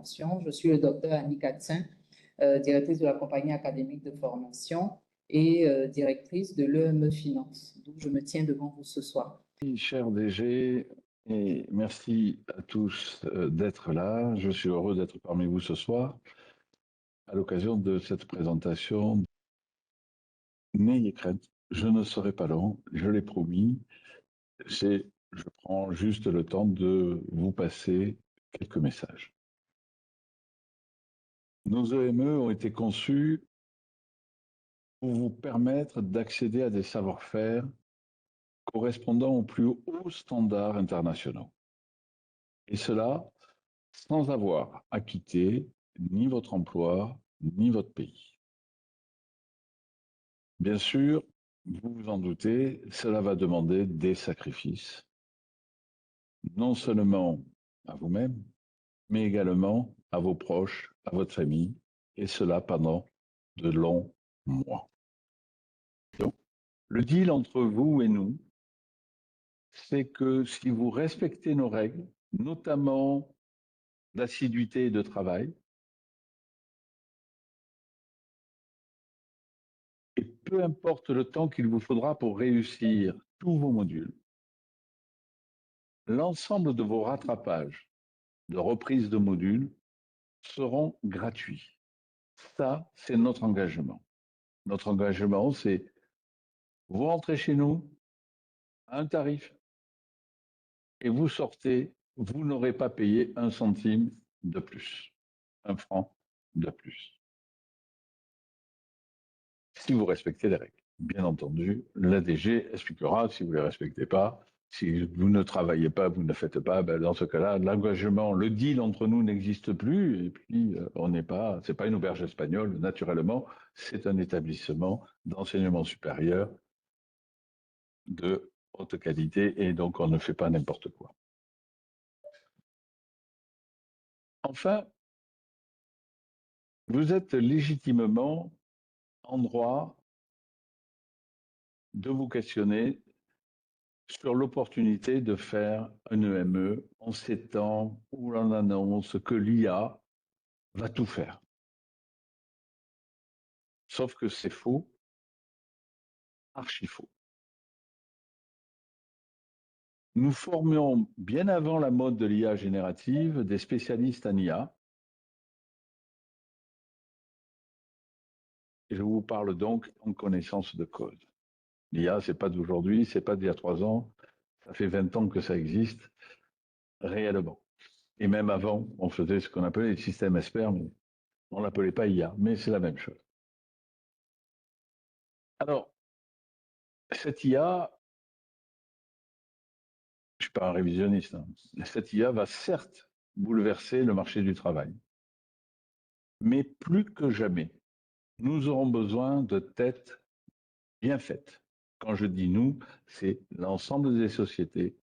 Je suis le docteur Annie Katzin, directrice de la compagnie académique de formation et directrice de l'EME Finance, d'où je me tiens devant vous ce soir. Cher DG, et merci à tous d'être là. Je suis heureux d'être parmi vous ce soir à l'occasion de cette présentation. N'ayez crainte, je ne serai pas long, je l'ai promis. Je prends juste le temps de vous passer quelques messages. Nos EME ont été conçus pour vous permettre d'accéder à des savoir-faire correspondant aux plus hauts standards internationaux. Et cela sans avoir à quitter ni votre emploi, ni votre pays. Bien sûr, vous vous en doutez, cela va demander des sacrifices, non seulement à vous-même, mais également à vos proches, à votre famille, et cela pendant de longs mois. Donc, le deal entre vous et nous, c'est que si vous respectez nos règles, notamment d'assiduité et de travail, et peu importe le temps qu'il vous faudra pour réussir tous vos modules, l'ensemble de vos rattrapages de reprise de modules seront gratuits. Ça, c'est notre engagement. Notre engagement, c'est vous rentrez chez nous à un tarif et vous sortez, vous n'aurez pas payé un centime de plus, un franc de plus. Si vous respectez les règles. Bien entendu, l'ADG expliquera si vous ne les respectez pas. Si vous ne travaillez pas, vous ne faites pas, ben dans ce cas-là, l'engagement, le deal entre nous n'existe plus. Et puis, on n'est pas, c'est pas une auberge espagnole, naturellement, c'est un établissement d'enseignement supérieur de haute qualité et donc on ne fait pas n'importe quoi. Enfin, vous êtes légitimement en droit de vous questionner sur l'opportunité de faire un EME en ces temps où l'on annonce que l'IA va tout faire. Sauf que c'est faux, archi faux. Nous formions bien avant la mode de l'IA générative des spécialistes en IA. Et je vous parle donc en connaissance de cause. L'IA, c'est pas d'aujourd'hui, c'est pas d'il y a 3 ans, ça fait 20 ans que ça existe réellement. Et même avant, on faisait ce qu'on appelait les systèmes experts, mais on l'appelait pas IA, mais c'est la même chose. Alors, cette IA, je ne suis pas un révisionniste, hein, cette IA va certes bouleverser le marché du travail, mais plus que jamais, nous aurons besoin de têtes bien faites. Quand je dis nous, c'est l'ensemble des sociétés,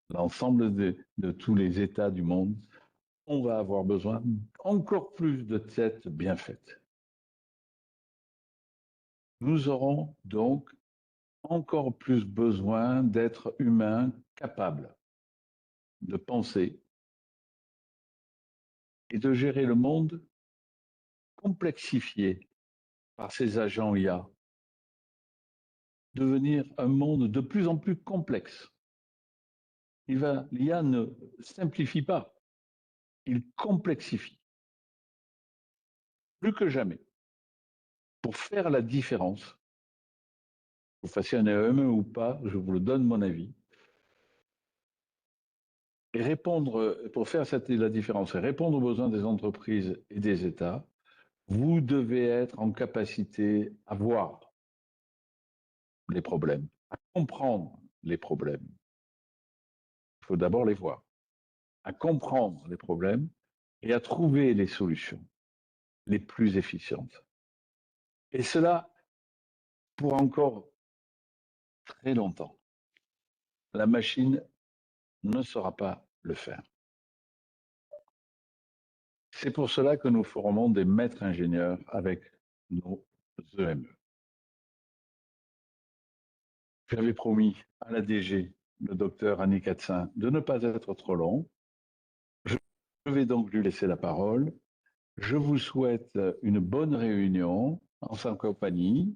l'ensemble de tous les États du monde. On va avoir besoin encore plus de têtes bien faites. Nous aurons donc encore plus besoin d'êtres humains capables de penser et de gérer le monde complexifié par ces agents IA, devenir un monde de plus en plus complexe. L'IA ne simplifie pas, il complexifie. Plus que jamais, pour faire la différence, que vous fassiez un EME ou pas, je vous le donne mon avis, et répondre, pour faire la différence et répondre aux besoins des entreprises et des États, vous devez être en capacité à voir les problèmes, à comprendre les problèmes. Il faut d'abord les voir, à comprendre les problèmes et à trouver les solutions les plus efficientes. Et cela pour encore très longtemps. La machine ne saura pas le faire. C'est pour cela que nous formons des maîtres ingénieurs avec nos EME. J'avais promis à la DG, le docteur Annie Katzin, de ne pas être trop long. Je vais donc lui laisser la parole. Je vous souhaite une bonne réunion en sa compagnie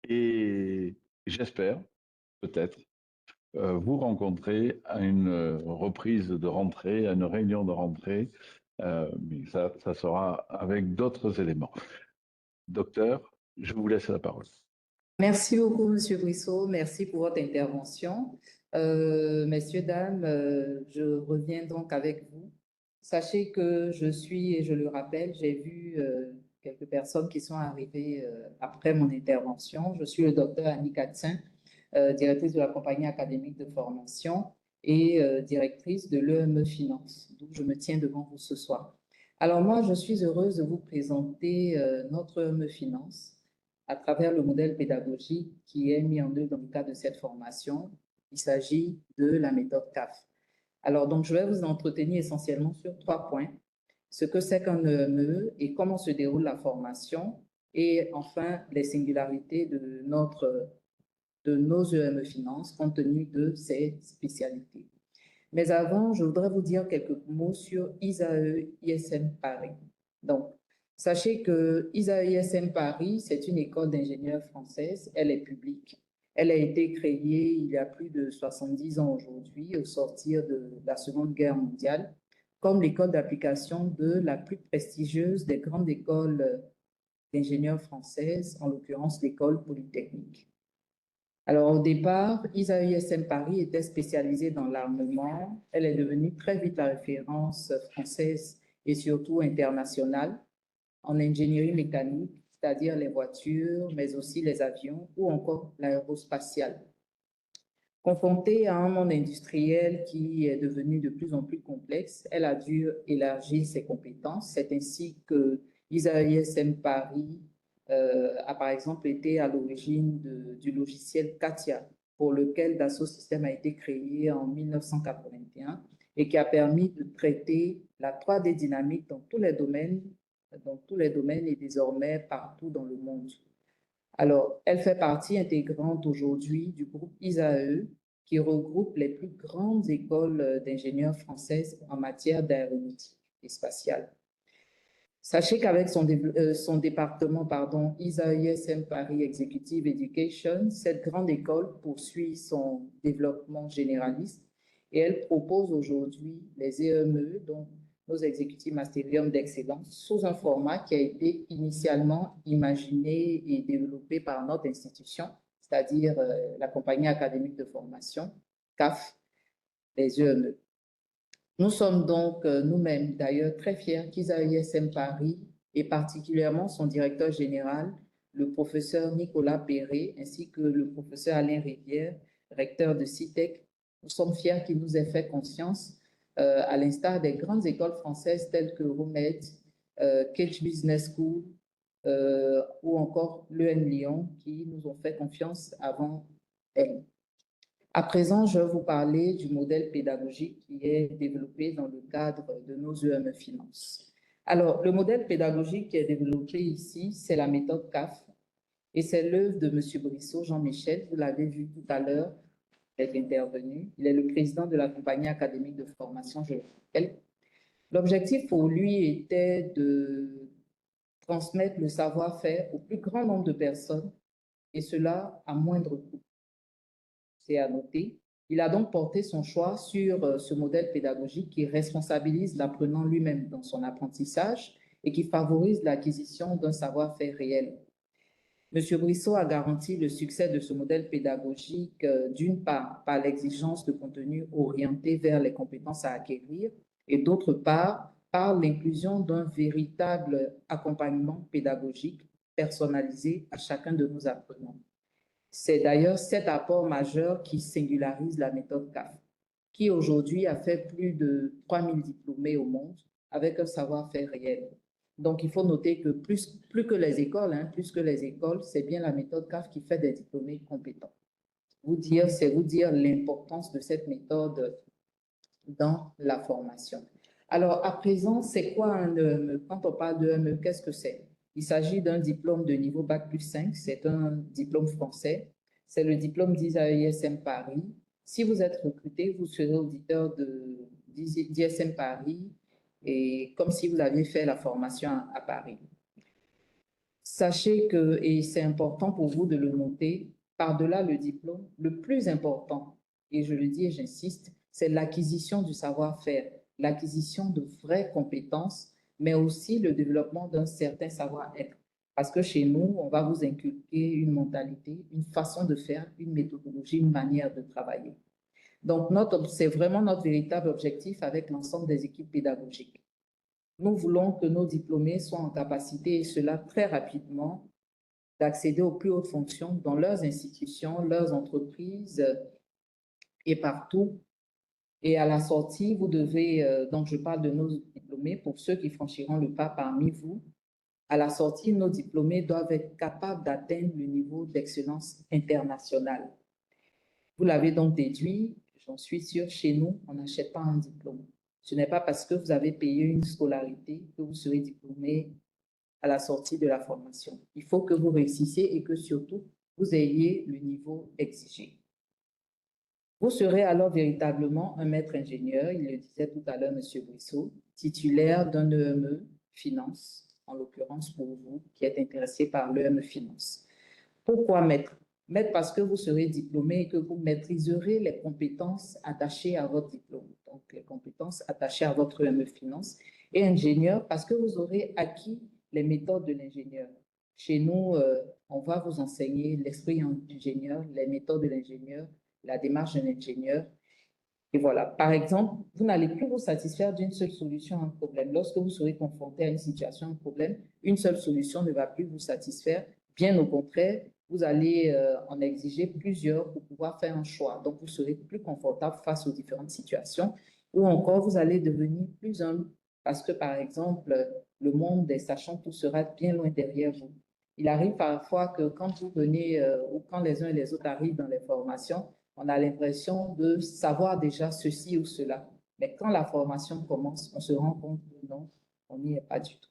et j'espère peut-être vous rencontrer à une reprise de rentrée, à une réunion de rentrée, mais ça sera avec d'autres éléments. Docteur, je vous laisse la parole. Merci beaucoup, Monsieur Brissot. Merci pour votre intervention. Messieurs, dames, je reviens donc avec vous. Sachez que je suis, et je le rappelle, j'ai vu quelques personnes qui sont arrivées après mon intervention. Je suis le docteur Annie Katzin, directrice de la compagnie académique de formation et directrice de l'EME Finance, d'où je me tiens devant vous ce soir. Alors moi, je suis heureuse de vous présenter notre EME Finance à travers le modèle pédagogique qui est mis en œuvre dans le cadre de cette formation. Il s'agit de la méthode CAF. Alors, donc, je vais vous entretenir essentiellement sur 3 points. Ce que c'est qu'un EME et comment se déroule la formation, et enfin, les singularités de nos EME Finances compte tenu de ces spécialités. Mais avant, je voudrais vous dire quelques mots sur ISAE ISM Paris. Donc, sachez que ISAE ISM Paris, c'est une école d'ingénieurs française, elle est publique. Elle a été créée il y a plus de 70 ans aujourd'hui, au sortir de la Seconde Guerre mondiale, comme l'école d'application de la plus prestigieuse des grandes écoles d'ingénieurs françaises, en l'occurrence l'école polytechnique. Alors, au départ, ISAE ISM Paris était spécialisée dans l'armement. Elle est devenue très vite la référence française et surtout internationale en ingénierie mécanique, c'est-à-dire les voitures, mais aussi les avions ou encore l'aérospatiale. Confrontée à un monde industriel qui est devenu de plus en plus complexe, elle a dû élargir ses compétences. C'est ainsi que ISAE ISM Paris a par exemple été à l'origine du logiciel CATIA, pour lequel Dassault Systèmes a été créé en 1981 et qui a permis de traiter la 3D dynamique dans tous les domaines et désormais partout dans le monde. Alors, elle fait partie intégrante aujourd'hui du groupe ISAE, qui regroupe les plus grandes écoles d'ingénieurs françaises en matière d'aéronautique et spatiale. Sachez qu'avec son département, ISAE ISM Paris Executive Education, cette grande école poursuit son développement généraliste et elle propose aujourd'hui les EME, donc nos exécutifs Masterium d'excellence, sous un format qui a été initialement imaginé et développé par notre institution, c'est-à-dire la compagnie académique de formation, CAF, les EME. Nous sommes donc nous-mêmes d'ailleurs très fiers qu'ISAE ISM Paris et particulièrement son directeur général, le professeur Nicolas Perret, ainsi que le professeur Alain Rivière, recteur de CITEC, nous sommes fiers qu'il nous ait fait confiance, à l'instar des grandes écoles françaises telles que Romed, Cage Business School ou encore l'EN Lyon qui nous ont fait confiance avant elles. À présent, je vais vous parler du modèle pédagogique qui est développé dans le cadre de nos EME Finances. Alors, le modèle pédagogique qui est développé ici, c'est la méthode CAF et c'est l'œuvre de M. Brissot, Jean-Michel, vous l'avez vu tout à l'heure, il est intervenu. Il est le président de la compagnie académique de formation, je le rappelle. L'objectif pour lui était de transmettre le savoir-faire au plus grand nombre de personnes et cela à moindre coût. C'est à noter. Il a donc porté son choix sur ce modèle pédagogique qui responsabilise l'apprenant lui-même dans son apprentissage et qui favorise l'acquisition d'un savoir-faire réel. M. Brissot a garanti le succès de ce modèle pédagogique d'une part par l'exigence de contenu orienté vers les compétences à acquérir et d'autre part par l'inclusion d'un véritable accompagnement pédagogique personnalisé à chacun de nos apprenants. C'est d'ailleurs cet apport majeur qui singularise la méthode CAF, qui aujourd'hui a fait plus de 3000 diplômés au monde avec un savoir-faire réel. Donc, il faut noter que plus que les écoles, c'est bien la méthode CAF qui fait des diplômés compétents. C'est vous dire l'importance de cette méthode dans la formation. Alors, à présent, c'est quoi un EME? Quand on parle d'EME, qu'est-ce que c'est? Il s'agit d'un diplôme de niveau Bac+5, c'est un diplôme français. C'est le diplôme d'ISAE ISM Paris. Si vous êtes recruté, vous serez auditeur d'ISM Paris et comme si vous aviez fait la formation à Paris. Sachez que, et c'est important pour vous de le noter, par-delà le diplôme, le plus important, et je le dis et j'insiste, c'est l'acquisition du savoir-faire, l'acquisition de vraies compétences, mais aussi le développement d'un certain savoir-être. Parce que chez nous, on va vous inculquer une mentalité, une façon de faire, une méthodologie, une manière de travailler. Donc, c'est vraiment notre véritable objectif avec l'ensemble des équipes pédagogiques. Nous voulons que nos diplômés soient en capacité, et cela très rapidement, d'accéder aux plus hautes fonctions dans leurs institutions, leurs entreprises et partout. Et à la sortie, vous devez, donc je parle de nos diplômés, pour ceux qui franchiront le pas parmi vous, à la sortie, nos diplômés doivent être capables d'atteindre le niveau d'excellence internationale. Vous l'avez donc déduit, j'en suis sûre, chez nous, on n'achète pas un diplôme. Ce n'est pas parce que vous avez payé une scolarité que vous serez diplômé à la sortie de la formation. Il faut que vous réussissiez et que surtout, vous ayez le niveau exigé. Vous serez alors véritablement un maître ingénieur, il le disait tout à l'heure, M. Brissot, titulaire d'un EME Finance, en l'occurrence pour vous qui êtes intéressé par l'EME Finance. Pourquoi maître? Maître parce que vous serez diplômé et que vous maîtriserez les compétences attachées à votre diplôme, donc les compétences attachées à votre EME Finance, et ingénieur parce que vous aurez acquis les méthodes de l'ingénieur. Chez nous, on va vous enseigner l'esprit ingénieur, les méthodes de l'ingénieur, la démarche de l'ingénieur. Et voilà, par exemple, vous n'allez plus vous satisfaire d'une seule solution à un problème. Lorsque vous serez confronté à une situation, un problème, une seule solution ne va plus vous satisfaire. Bien au contraire, vous allez en exiger plusieurs pour pouvoir faire un choix. Donc, vous serez plus confortable face aux différentes situations ou encore vous allez devenir plus humble parce que, par exemple, le monde des sachants tout sera bien loin derrière vous. Il arrive parfois que quand vous venez ou quand les uns et les autres arrivent dans les formations, on a l'impression de savoir déjà ceci ou cela. Mais quand la formation commence, on se rend compte que non, on n'y est pas du tout.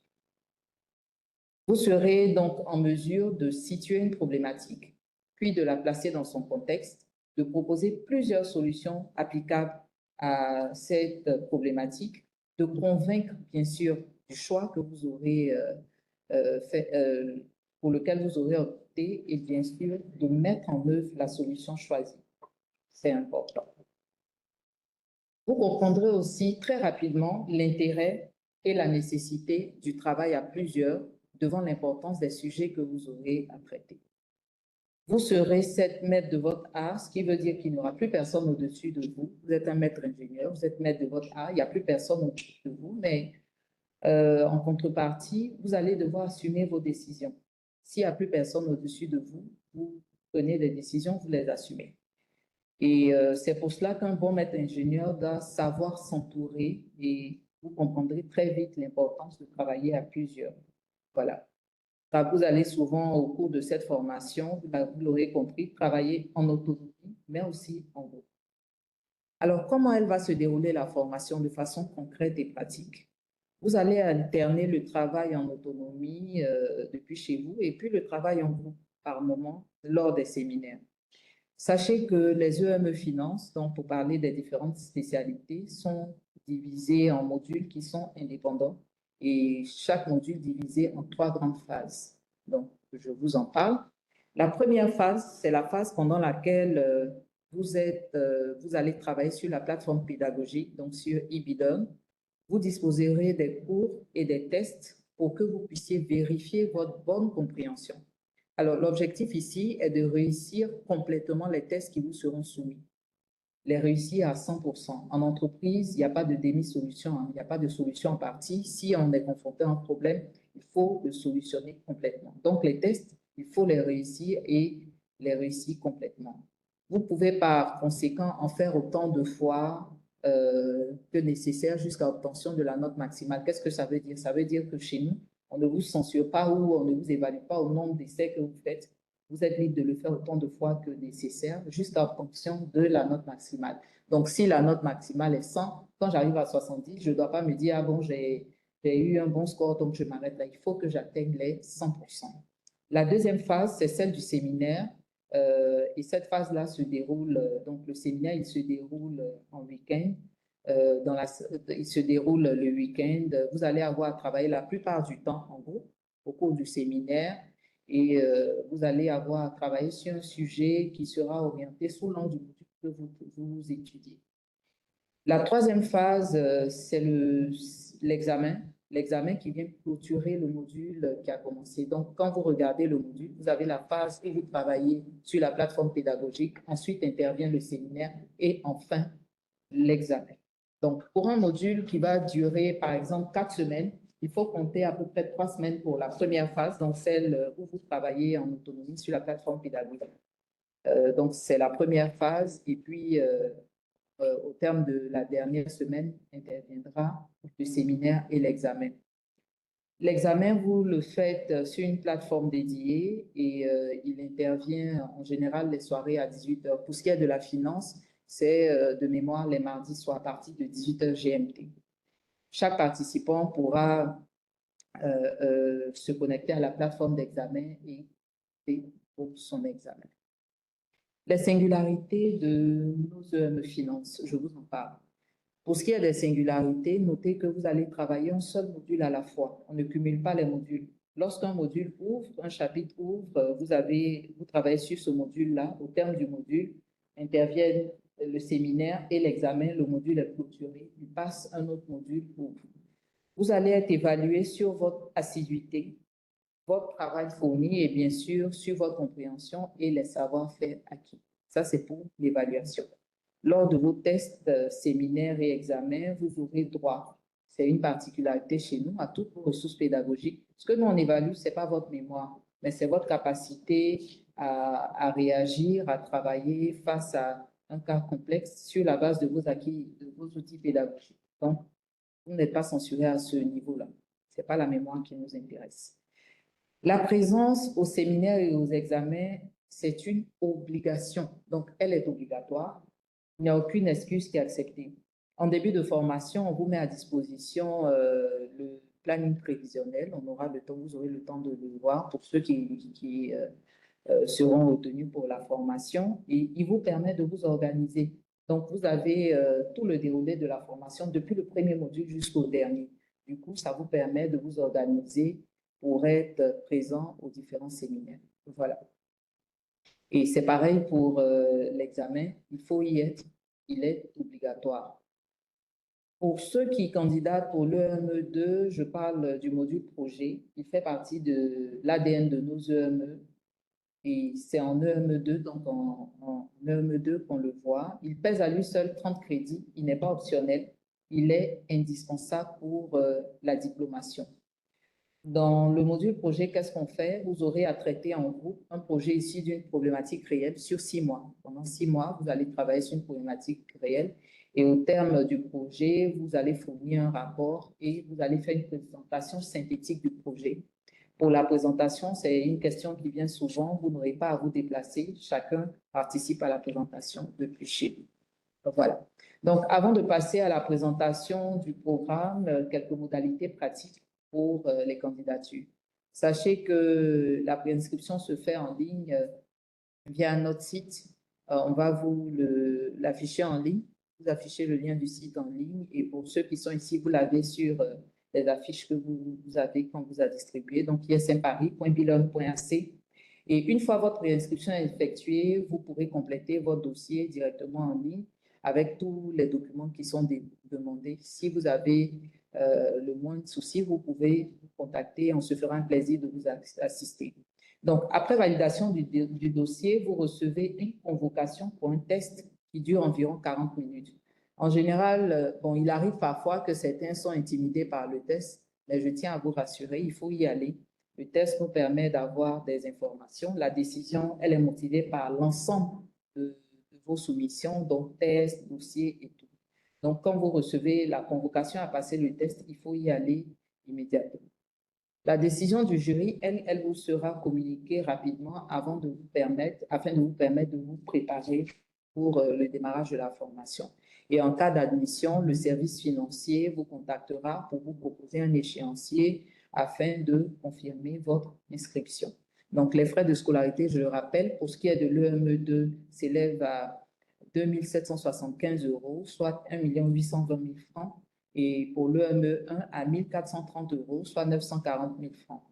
Vous serez donc en mesure de situer une problématique, puis de la placer dans son contexte, de proposer plusieurs solutions applicables à cette problématique, de convaincre bien sûr du choix que vous aurez fait, pour lequel vous aurez opté et bien sûr de mettre en œuvre la solution choisie. C'est important. Vous comprendrez aussi très rapidement l'intérêt et la nécessité du travail à plusieurs devant l'importance des sujets que vous aurez à traiter. Vous serez 7 maîtres de votre art, ce qui veut dire qu'il n'y aura plus personne au-dessus de vous. Vous êtes un maître ingénieur, vous êtes maître de votre art, il n'y a plus personne au-dessus de vous, mais en contrepartie, vous allez devoir assumer vos décisions. S'il n'y a plus personne au-dessus de vous, vous prenez des décisions, vous les assumez. Et c'est pour cela qu'un bon maître ingénieur doit savoir s'entourer et vous comprendrez très vite l'importance de travailler à plusieurs. Voilà. Vous allez souvent, au cours de cette formation, vous l'aurez compris, travailler en autonomie, mais aussi en groupe. Alors, comment elle va se dérouler la formation de façon concrète et pratique? Vous allez alterner le travail en autonomie depuis chez vous et puis le travail en groupe par moment lors des séminaires. Sachez que les EME Finance, donc pour parler des différentes spécialités, sont divisés en modules qui sont indépendants et chaque module divisé en 3 grandes phases. Donc, je vous en parle. La première phase, c'est la phase pendant laquelle vous allez travailler sur la plateforme pédagogique, donc sur eBidon. Vous disposerez des cours et des tests pour que vous puissiez vérifier votre bonne compréhension. Alors, l'objectif ici est de réussir complètement les tests qui vous seront soumis. Les réussir à 100%. En entreprise, il n'y a pas de demi-solution, hein. Il n'y a pas de solution en partie. Si on est confronté à un problème, il faut le solutionner complètement. Donc, les tests, il faut les réussir et les réussir complètement. Vous pouvez par conséquent en faire autant de fois que nécessaire jusqu'à l'obtention de la note maximale. Qu'est-ce que ça veut dire? Ça veut dire que chez nous, on ne vous censure pas ou on ne vous évalue pas au nombre d'essais que vous faites. Vous êtes libre de le faire autant de fois que nécessaire jusqu'à l'obtention de la note maximale. Donc, si la note maximale est 100, quand j'arrive à 70, je ne dois pas me dire, ah bon, j'ai eu un bon score, donc je m'arrête là. Il faut que j'atteigne les 100%. La deuxième phase, c'est celle du séminaire. Et cette phase-là se déroule, donc le séminaire, il se déroule en week-end. il se déroule le week-end. Vous allez avoir à travailler la plupart du temps en groupe au cours du séminaire et vous allez avoir à travailler sur un sujet qui sera orienté sous l'angle du module que vous étudiez. La troisième phase, c'est l'examen. L'examen qui vient clôturer le module qui a commencé. Donc, quand vous regardez le module, vous avez la phase où vous travaillez sur la plateforme pédagogique. Ensuite intervient le séminaire et enfin l'examen. Donc, pour un module qui va durer, par exemple, 4 semaines, il faut compter à peu près 3 semaines pour la première phase, donc celle où vous travaillez en autonomie sur la plateforme pédagogique. Donc, c'est la première phase. Et puis, au terme de la dernière semaine, interviendra le séminaire et l'examen. L'examen, vous le faites sur une plateforme dédiée et il intervient en général les soirées à 18h. Pour ce qui est de la finance, c'est de mémoire les mardis soirs à partir de 18h GMT. Chaque participant pourra se connecter à la plateforme d'examen et pour son examen. Les singularités de nos EME Finance, je vous en parle. Pour ce qui est des singularités, notez que vous allez travailler un seul module à la fois. On ne cumule pas les modules. Lorsqu'un module ouvre, un chapitre ouvre, vous travaillez sur ce module-là. Au terme du module, interviennent le séminaire et l'examen. Le module est clôturé. Il passe un autre module ouvre. Vous allez être évalué sur votre assiduité, votre travail fourni et bien sûr sur votre compréhension et les savoir-faire acquis. Ça, c'est pour l'évaluation. Lors de vos tests, séminaires et examens, vous aurez droit, c'est une particularité chez nous, à toutes vos ressources pédagogiques. Ce que nous, on évalue, ce n'est pas votre mémoire, mais c'est votre capacité à réagir, à travailler face à un cas complexe sur la base de vos acquis, de vos outils pédagogiques. Donc, vous n'êtes pas censuré à ce niveau-là. Ce n'est pas la mémoire qui nous intéresse. La présence au séminaire et aux examens, c'est une obligation. Donc, elle est obligatoire. Il n'y a aucune excuse qui est acceptée. En début de formation, on vous met à disposition le planning prévisionnel. On aura le temps, vous aurez le temps de le voir pour ceux qui seront retenus pour la formation. Et il vous permet de vous organiser. Donc, vous avez tout le déroulé de la formation depuis le premier module jusqu'au dernier. Du coup, ça vous permet de vous organiser pour être présent aux différents séminaires. Voilà. Et c'est pareil pour l'examen, il faut y être, il est obligatoire. Pour ceux qui candidatent pour l'EME2, je parle du module projet. Il fait partie de l'ADN de nos EME et c'est en EME2, donc en EME2 qu'on le voit. Il pèse à lui seul 30 crédits, il n'est pas optionnel, il est indispensable pour la diplomation. Dans le module projet, qu'est-ce qu'on fait? Vous aurez à traiter en groupe un projet issu d'une problématique réelle sur 6 mois. Pendant 6 mois, vous allez travailler sur une problématique réelle et au terme du projet, vous allez fournir un rapport et vous allez faire une présentation synthétique du projet. Pour la présentation, c'est une question qui vient souvent. Vous n'aurez pas à vous déplacer. Chacun participe à la présentation depuis chez lui. Voilà. Donc, avant de passer à la présentation du programme, quelques modalités pratiques pour les candidatures. Sachez que la préinscription se fait en ligne via notre site. On va vous l'afficher en ligne. Vous affichez le lien du site en ligne. Et pour ceux qui sont ici, vous l'avez sur les affiches que vous avez quand vous a distribué. Donc, ismparis.bilon.ac. Et une fois votre préinscription est effectuée, vous pourrez compléter votre dossier directement en ligne avec tous les documents qui sont demandés. Si vous avez le moindre souci, vous pouvez vous contacter. On se fera un plaisir de vous assister. Donc, après validation du dossier, vous recevez une convocation pour un test qui dure environ 40 minutes. En général, bon, il arrive parfois que certains sont intimidés par le test, mais je tiens à vous rassurer, il faut y aller. Le test nous permet d'avoir des informations. La décision, elle est motivée par l'ensemble de vos soumissions, donc tests, dossiers et tout. Donc, quand vous recevez la convocation à passer le test, il faut y aller immédiatement. La décision du jury, elle vous sera communiquée rapidement afin de vous permettre de vous préparer pour le démarrage de la formation. Et en cas d'admission, le service financier vous contactera pour vous proposer un échéancier afin de confirmer votre inscription. Donc, les frais de scolarité, je le rappelle, pour ce qui est de l'EME2, s'élèvent à 2 775 €, soit 1 820 000 francs, et pour l'EME1 à 1 430 €, soit 940 000 francs.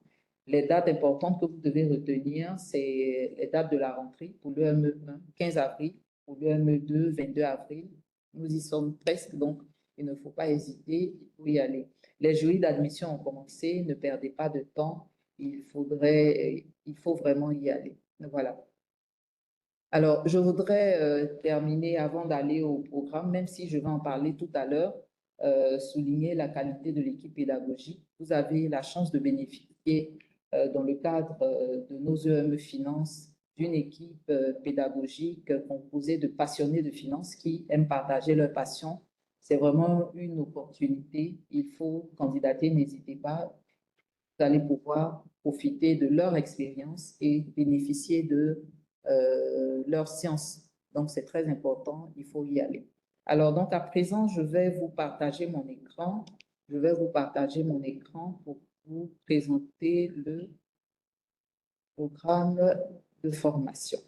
Les dates importantes que vous devez retenir, c'est les dates de la rentrée. Pour l'EME1, 15 avril, pour l'EME2, 22 avril. Nous y sommes presque, donc il ne faut pas hésiter, il faut y aller. Les jurys d'admission ont commencé, ne perdez pas de temps, il faut vraiment y aller. Voilà. Alors, je voudrais terminer avant d'aller au programme, même si je vais en parler tout à l'heure, souligner la qualité de l'équipe pédagogique. Vous avez la chance de bénéficier, dans le cadre de nos EME Finances, d'une équipe pédagogique composée de passionnés de finances qui aiment partager leur passion. C'est vraiment une opportunité. Il faut candidater, n'hésitez pas. Vous allez pouvoir profiter de leur expérience et bénéficier de leur science. Donc, c'est très important, il faut y aller. Alors, donc, à présent, je vais vous partager mon écran. Je vais vous partager mon écran pour vous présenter le programme de formation.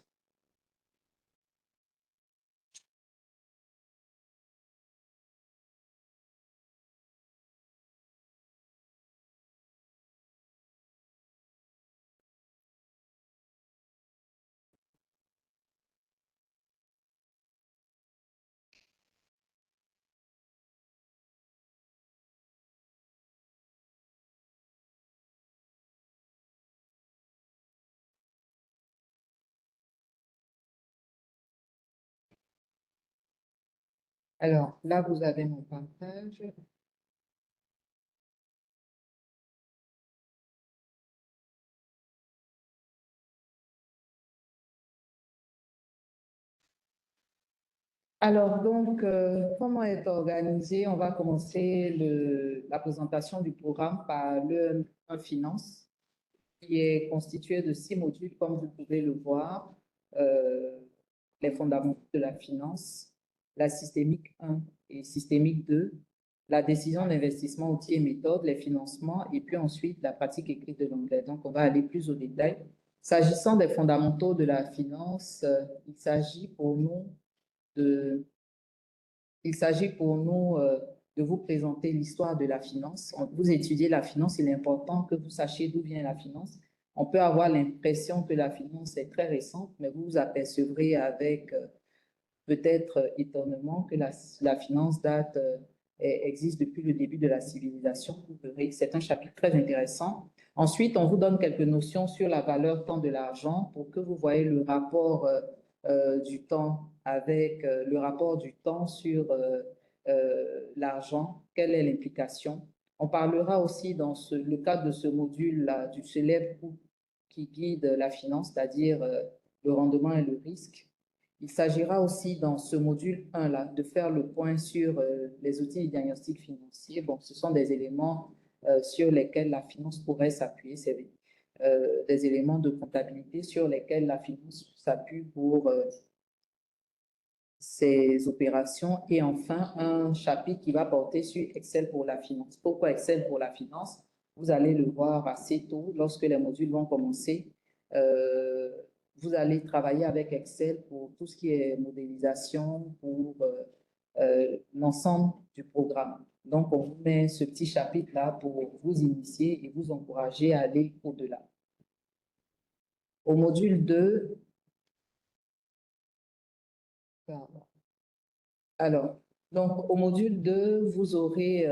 Alors, là, vous avez mon partage. Alors, donc, comment est organisé? On va commencer la présentation du programme par le Finance, qui est constitué de 6 modules, comme vous pouvez le voir. Les fondamentaux de la finance, la systémique 1 et systémique 2, la décision d'investissement, outils et méthodes, les financements, et puis ensuite la pratique écrite de l'anglais. Donc, on va aller plus au détail. S'agissant des fondamentaux de la finance, il s'agit pour nous de de vous présenter l'histoire de la finance. Vous étudiez la finance, il est important que vous sachiez d'où vient la finance. On peut avoir l'impression que la finance est très récente, mais vous vous apercevrez avec peut-être étonnement que la finance existe depuis le début de la civilisation. Vous verrez, c'est un chapitre très intéressant. Ensuite, on vous donne quelques notions sur la valeur temps de l'argent pour que vous voyez le rapport du temps avec le rapport du temps sur l'argent, quelle est l'implication. On parlera aussi dans le cadre de ce module-là du célèbre coût qui guide la finance, c'est-à-dire le rendement et le risque. Il s'agira aussi dans ce module 1 là, de faire le point sur les outils de diagnostic financier. Bon, ce sont des éléments sur lesquels la finance pourrait s'appuyer. C'est des éléments de comptabilité sur lesquels la finance s'appuie pour ses opérations. Et enfin, un chapitre qui va porter sur Excel pour la finance. Pourquoi Excel pour la finance? Vous allez le voir assez tôt lorsque les modules vont commencer. Vous allez travailler avec Excel pour tout ce qui est modélisation, pour l'ensemble du programme. Donc, on vous met ce petit chapitre-là pour vous initier et vous encourager à aller au-delà. Au module 2, alors, donc au module 2, vous aurez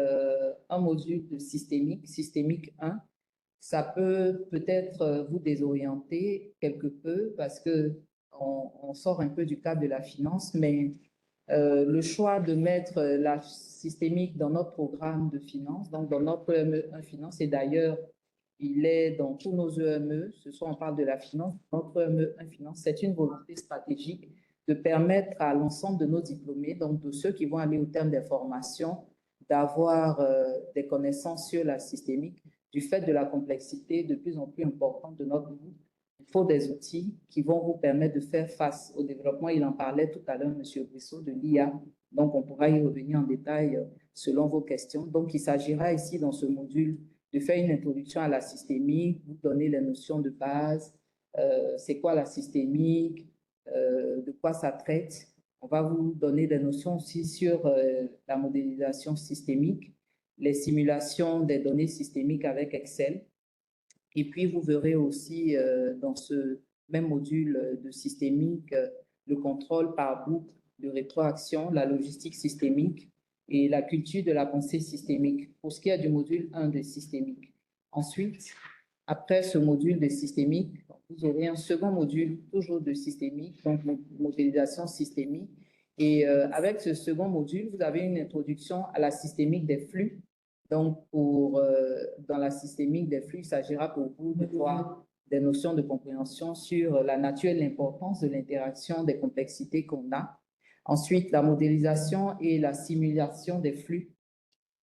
un module de systémique 1. Ça peut peut-être vous désorienter quelque peu parce que on sort un peu du cadre de la finance, mais le choix de mettre la systémique dans notre programme de finance, donc dans notre EME1 finance, et d'ailleurs, il est dans tous nos EME, ce soir on parle de la finance, notre EME1 finance, c'est une volonté stratégique de permettre à l'ensemble de nos diplômés, donc de ceux qui vont aller au terme des formations, d'avoir des connaissances sur la systémique du fait de la complexité de plus en plus importante de notre monde. Il faut des outils qui vont vous permettre de faire face au développement. Il en parlait tout à l'heure, M. Brissot, de l'IA. Donc, on pourra y revenir en détail selon vos questions. Donc, il s'agira ici, dans ce module, de faire une introduction à la systémique, vous donner les notions de base, c'est quoi la systémique, de quoi ça traite. On va vous donner des notions aussi sur la modélisation systémique, les simulations des données systémiques avec Excel. Et puis, vous verrez aussi dans ce même module de systémique, le contrôle par boucle de rétroaction, la logistique systémique et la culture de la pensée systémique, pour ce qui est du module 1 de systémique. Ensuite, après ce module de systémique, vous aurez un second module, toujours de systémique, donc modélisation systémique. Et avec ce second module, vous avez une introduction à la systémique des flux. Donc, dans la systémique des flux, il s'agira pour vous de voir des notions de compréhension sur la nature et l'importance de l'interaction des complexités qu'on a. Ensuite, la modélisation et la simulation des flux.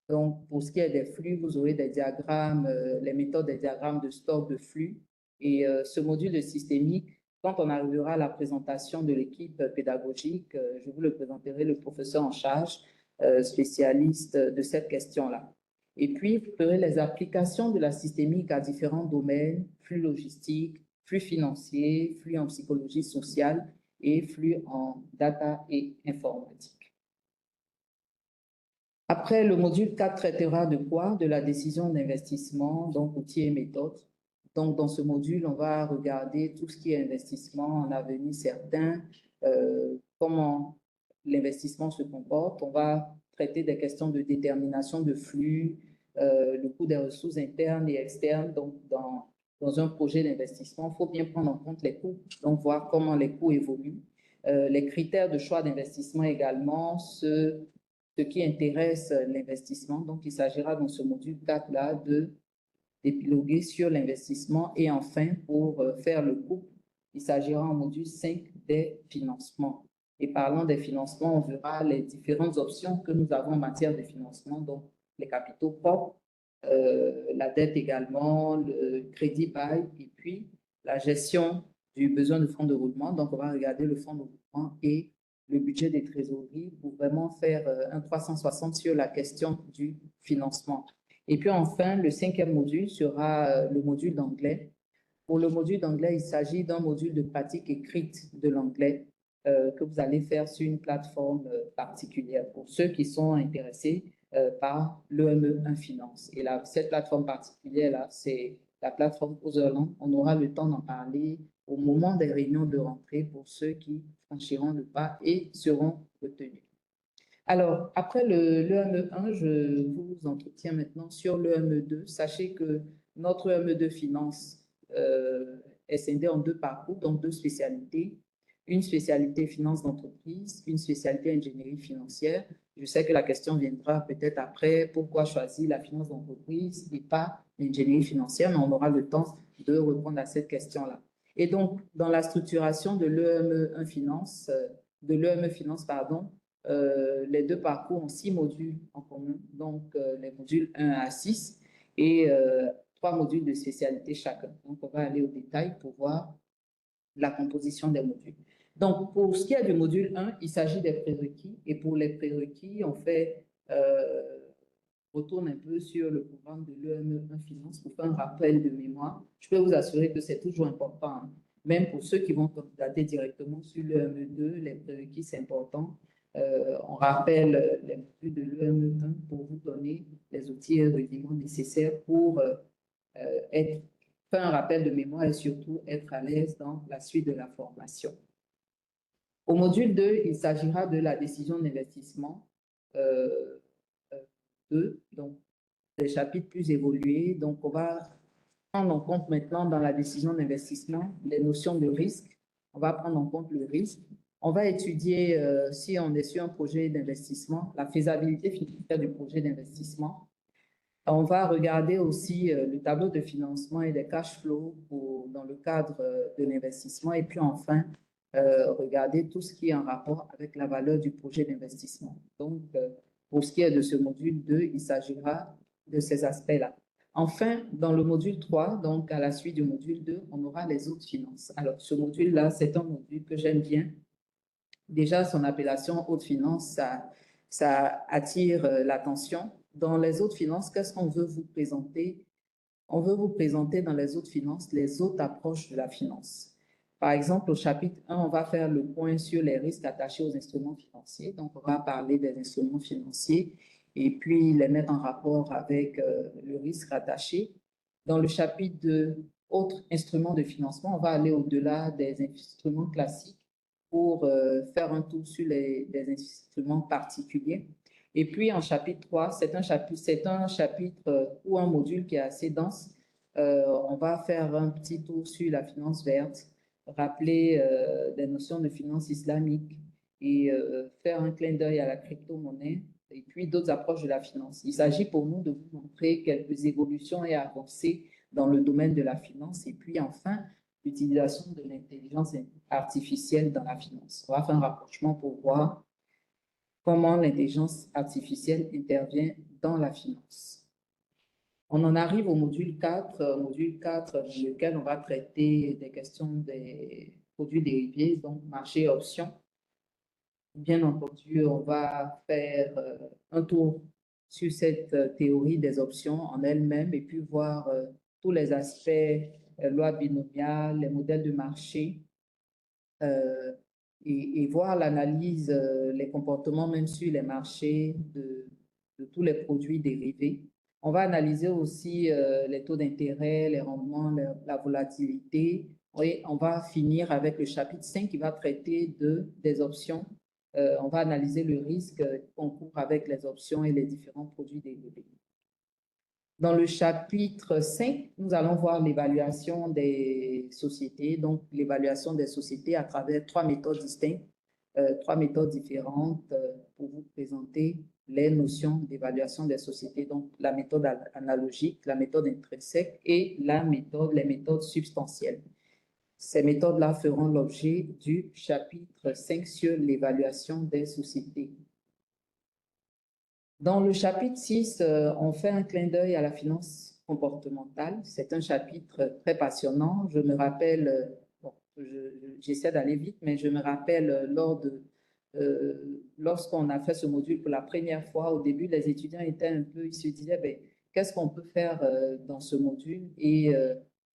Donc, pour ce qui est des flux, vous aurez des diagrammes, les méthodes des diagrammes de stock de flux. Et ce module de systémique, quand on arrivera à la présentation de l'équipe pédagogique, je vous le présenterai, le professeur en charge, spécialiste de cette question-là. Et puis, vous ferez les applications de la systémique à différents domaines, flux logistiques, flux financiers, flux en psychologie sociale et flux en data et informatique. Après, le module 4 traitera de quoi? De la décision d'investissement, donc outils et méthodes. Donc, dans ce module, on va regarder tout ce qui est investissement en avenir certain, comment l'investissement se comporte. On va traiter des questions de détermination de flux, le coût des ressources internes et externes. Donc, dans un projet d'investissement, il faut bien prendre en compte les coûts, donc voir comment les coûts évoluent. Les critères de choix d'investissement également, ce qui intéresse l'investissement. Donc, il s'agira dans ce module 4-là d'épiloguer sur l'investissement. Et enfin, pour faire le couple, il s'agira en module 5 des financements. Et parlant des financements, on verra les différentes options que nous avons en matière de financement, donc les capitaux propres, la dette également, le crédit bail, et puis la gestion du besoin de fonds de roulement. Donc, on va regarder le fonds de roulement et le budget des trésoreries pour vraiment faire un 360 sur la question du financement. Et puis enfin, le cinquième module sera le module d'anglais. Pour le module d'anglais, il s'agit d'un module de pratique écrite de l'anglais que vous allez faire sur une plateforme particulière pour ceux qui sont intéressés par l'EME1 Finance. Et là, cette plateforme particulière-là, c'est la plateforme Otherland. On aura le temps d'en parler au moment des réunions de rentrée pour ceux qui franchiront le pas et seront retenus. Alors, après l'EME1, je vous entretiens maintenant sur l'EME2. Sachez que notre EME2 Finance est scindé en deux parcours, donc deux spécialités. Une spécialité finance d'entreprise, une spécialité ingénierie financière. Je sais que la question viendra peut-être après, pourquoi choisir la finance d'entreprise et pas l'ingénierie financière, mais on aura le temps de répondre à cette question-là. Et donc, dans la structuration de l'EME1 Finance, de l'EME Finance, pardon, les deux parcours ont 6 modules en commun, donc les modules 1 à 6 et 3 modules de spécialité chacun. Donc, on va aller au détail pour voir la composition des modules. Donc, pour ce qui est du module 1, il s'agit des prérequis. Et pour les prérequis, on fait, retourne un peu sur le programme de l'EME1 Finance pour faire un rappel de mémoire. Je peux vous assurer que c'est toujours important, hein. Même pour ceux qui vont candidater directement sur l'EME2, les prérequis, c'est important. On rappelle les modules de l'EME1 pour vous donner les outils et rudiments nécessaires pour faire un rappel de mémoire et surtout être à l'aise dans la suite de la formation. Au module 2, il s'agira de la décision d'investissement 2, donc des chapitres plus évolués. Donc, on va prendre en compte maintenant dans la décision d'investissement les notions de risque. On va prendre en compte le risque. On va étudier, si on est sur un projet d'investissement, la faisabilité financière du projet d'investissement. On va regarder aussi le tableau de financement et des cash flows dans le cadre de l'investissement. Et puis enfin, regarder tout ce qui est en rapport avec la valeur du projet d'investissement. Donc, pour ce qui est de ce module 2, il s'agira de ces aspects-là. Enfin, dans le module 3, donc à la suite du module 2, on aura les autres finances. Alors, ce module-là, c'est un module que j'aime bien. Déjà, son appellation haute finance, ça attire l'attention. Dans les autres finances, qu'est-ce qu'on veut vous présenter? On veut vous présenter dans les autres finances les autres approches de la finance. Par exemple, au chapitre 1, on va faire le point sur les risques attachés aux instruments financiers. Donc, on va parler des instruments financiers et puis les mettre en rapport avec le risque rattaché. Dans le chapitre de autres instruments de financement, on va aller au-delà des instruments classiques pour faire un tour sur des instruments particuliers. Et puis, en chapitre 3, c'est un chapitre ou un module qui est assez dense. On va faire un petit tour sur la finance verte, rappeler des notions de finance islamique et faire un clin d'œil à la crypto-monnaie et puis d'autres approches de la finance. Il s'agit pour nous de vous montrer quelques évolutions et avancées dans le domaine de la finance et puis enfin l'utilisation de l'intelligence artificielle dans la finance. On va faire un rapprochement pour voir comment l'intelligence artificielle intervient dans la finance. On en arrive au module 4, dans lequel on va traiter des questions des produits dérivés, donc marché et options. Bien entendu, on va faire un tour sur cette théorie des options en elle-même et puis voir tous les aspects, loi binomiale, les modèles de marché, et voir l'analyse, les comportements même sur les marchés de tous les produits dérivés. On va analyser aussi les taux d'intérêt, les rendements, la volatilité. Et on va finir avec le chapitre 5 qui va traiter des options. On va analyser le risque qu'on court avec les options et les différents produits dérivés. Dans le chapitre 5, nous allons voir l'évaluation des sociétés, donc l'évaluation des sociétés à travers trois méthodes distinctes, trois méthodes différentes pour vous présenter les notions d'évaluation des sociétés, donc la méthode analogique, la méthode intrinsèque et les méthodes substantielles. Ces méthodes-là feront l'objet du chapitre 5 sur l'évaluation des sociétés. Dans le chapitre 6, on fait un clin d'œil à la finance comportementale. C'est un chapitre très passionnant. Je me rappelle, bon, j'essaie d'aller vite, mais je me rappelle lorsqu'on a fait ce module pour la première fois, au début, les étudiants étaient un peu, ils se disaient, ben, qu'est-ce qu'on peut faire dans ce module? Et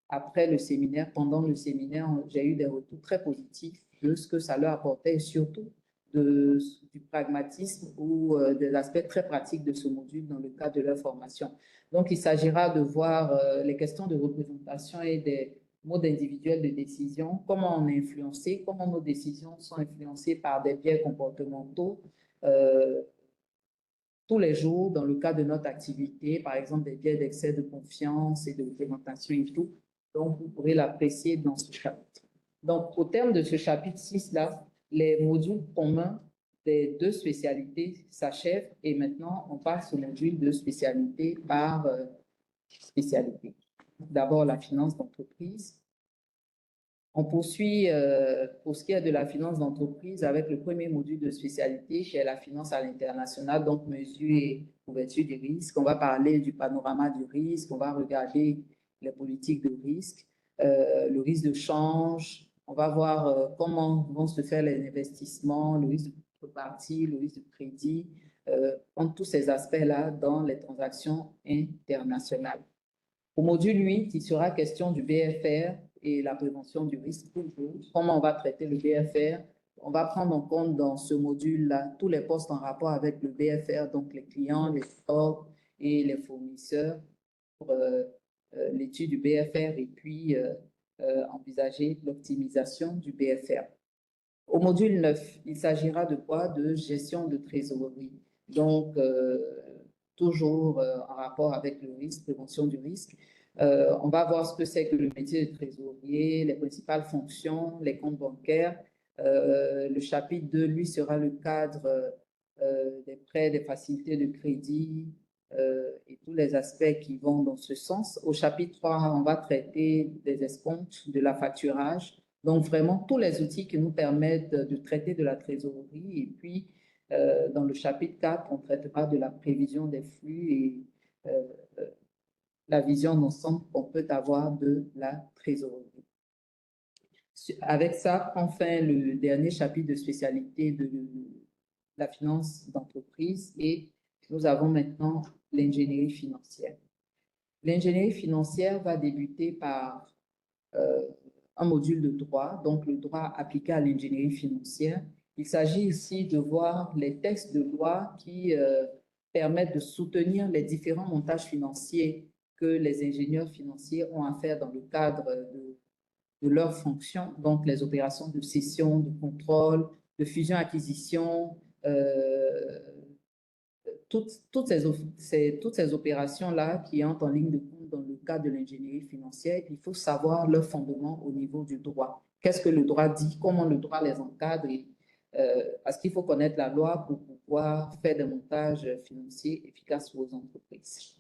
après le séminaire, pendant le séminaire, j'ai eu des retours très positifs de ce que ça leur apportait et surtout du pragmatisme ou des aspects très pratiques de ce module dans le cadre de leur formation. Donc, il s'agira de voir les questions de représentation et des modes individuels de décision, comment on est influencé, comment nos décisions sont influencées par des biais comportementaux tous les jours dans le cadre de notre activité, par exemple des biais d'excès de confiance et de représentation et tout. Donc, vous pourrez l'apprécier dans ce chapitre. Donc, au terme de ce chapitre 6-là, les modules communs des deux spécialités s'achèvent et maintenant, on passe au module de spécialité par spécialité. D'abord, la finance d'entreprise. On poursuit pour ce qui est de la finance d'entreprise avec le premier module de spécialité qui est la finance à l'international, donc mesure et couverture du risque. On va parler du panorama du risque, on va regarder les politiques de risque, le risque de change, on va voir comment vont se faire les investissements, le risque de contrepartie, le risque de crédit, tous ces aspects-là dans les transactions internationales. Au module 8, il sera question du BFR et la prévention du risque. Comment on va traiter le BFR? On va prendre en compte dans ce module-là tous les postes en rapport avec le BFR, donc les clients, les stocks et les fournisseurs pour l'étude du BFR et puis envisager l'optimisation du BFR. Au module 9, il s'agira de quoi? De gestion de trésorerie. Donc, toujours en rapport avec le risque, prévention du risque. On va voir ce que c'est que le métier de trésorier, les principales fonctions, les comptes bancaires. Le chapitre 2, lui, sera le cadre des prêts, des facilités de crédit et tous les aspects qui vont dans ce sens. Au chapitre 3, on va traiter des escomptes, de la facturage. Donc, vraiment, tous les outils qui nous permettent de traiter de la trésorerie. Et puis, dans le chapitre 4, on traitera de la prévision des flux et la vision d'ensemble qu'on peut avoir de la trésorerie. Avec ça, enfin, le dernier chapitre de spécialité de la finance d'entreprise et nous avons maintenant l'ingénierie financière. L'ingénierie financière va débuter par un module de droit, donc le droit appliqué à l'ingénierie financière. Il s'agit ici de voir les textes de loi qui permettent de soutenir les différents montages financiers que les ingénieurs financiers ont à faire dans le cadre de leurs fonctions, donc les opérations de cession, de contrôle, de fusion-acquisition, toutes ces opérations-là qui entrent en ligne de compte dans le cadre de l'ingénierie financière, il faut savoir leur fondement au niveau du droit. Qu'est-ce que le droit dit? Comment le droit les encadre? Parce qu'il faut connaître la loi pour pouvoir faire des montages financiers efficaces pour les entreprises.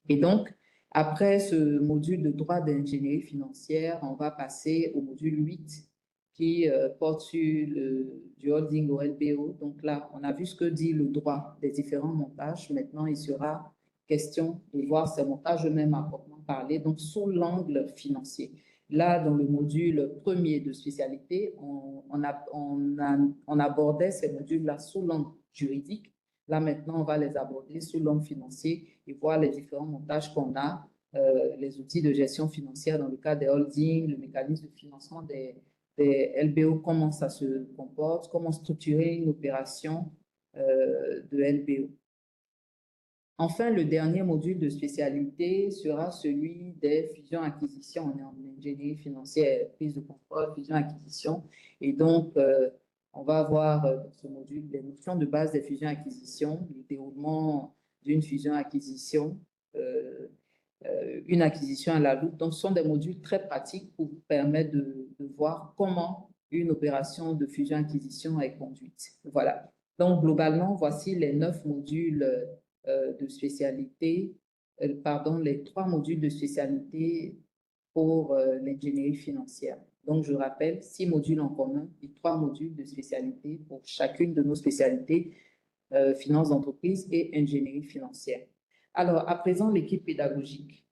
Et donc, après ce module de droit d'ingénierie financière, on va passer au module 8 qui porte sur du holding au LBO. Donc là, on a vu ce que dit le droit des différents montages. Maintenant, il sera question de voir ces montages eux-mêmes à proprement parler, donc sous l'angle financier. Là, dans le module premier de spécialité, on abordait ces modules-là sous l'angle juridique. Là, maintenant, on va les aborder sous l'angle financier et voir les différents montages qu'on a, les outils de gestion financière dans le cas des holdings, le mécanisme de financement des LBO, comment ça se comporte, comment structurer une opération de LBO. Enfin, le dernier module de spécialité sera celui des fusions-acquisitions. On est en ingénierie financière, prise de contrôle, fusion-acquisition. Et donc, on va avoir dans ce module des notions de base des fusions-acquisitions, le déroulement d'une fusion-acquisition, une acquisition à la loupe. Donc, ce sont des modules très pratiques pour vous permettre de voir comment une opération de fusion-acquisition est conduite. Voilà. Donc, globalement, voici les 9 modules de spécialité, les 3 modules de spécialité pour l'ingénierie financière. Donc, je rappelle, 6 modules en commun et 3 modules de spécialité pour chacune de nos spécialités, finance d'entreprise et ingénierie financière. Alors, à présent, l'équipe pédagogique.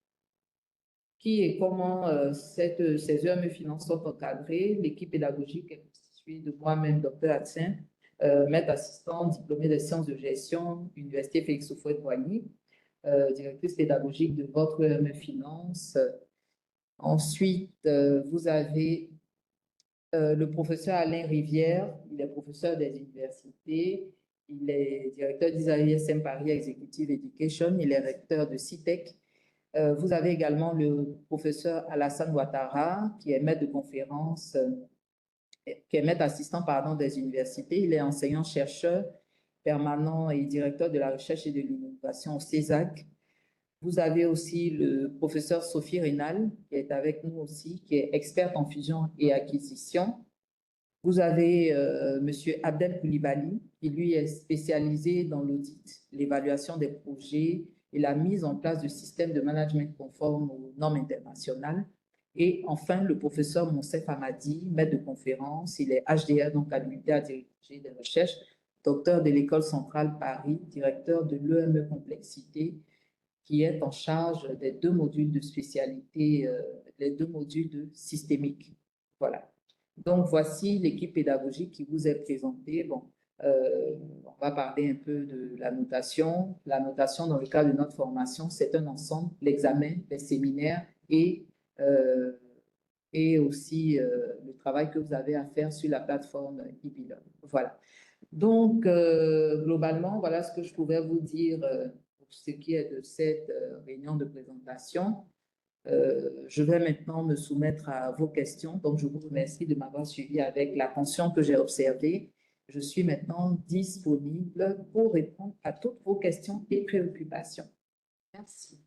Qui et comment ces EME Finance sont encadrées? L'équipe pédagogique est constituée de moi-même, Dr Atsin, maître assistant, diplômé des sciences de gestion, Université Félix Houphouët-Boigny, directrice pédagogique de votre EME Finance. Ensuite, vous avez le professeur Alain Rivière, il est professeur des universités, il est directeur d'ISM Paris Executive Education, il est recteur de CITEC. Vous avez également le professeur Alassane Ouattara, qui est maître de conférence, qui est maître assistant des universités. Il est enseignant-chercheur permanent et directeur de la recherche et de l'innovation au CESAC. Vous avez aussi le professeur Sophie Rénal, qui est avec nous aussi, qui est experte en fusion et acquisition. Vous avez M. Abdel Koulibaly, qui lui est spécialisé dans l'audit, l'évaluation des projets et la mise en place de systèmes de management conformes aux normes internationales. Et enfin, le professeur Monsef Hamadi, maître de conférence, il est HDR, donc habilité à diriger des recherches, docteur de l'École centrale Paris, directeur de l'EME Complexité, qui est en charge des 2 modules de spécialité, les 2 modules de systémique. Voilà. Donc, voici l'équipe pédagogique qui vous est présentée. Bon, on va parler un peu de la notation. La notation, dans le cadre de notre formation, c'est un ensemble, l'examen, les séminaires et aussi le travail que vous avez à faire sur la plateforme eBilog. Voilà. Donc, globalement, voilà ce que je pouvais vous dire pour ce qui est de cette réunion de présentation. Je vais maintenant me soumettre à vos questions. Donc, je vous remercie de m'avoir suivi avec l'attention que j'ai observée. Je suis maintenant disponible pour répondre à toutes vos questions et préoccupations. Merci.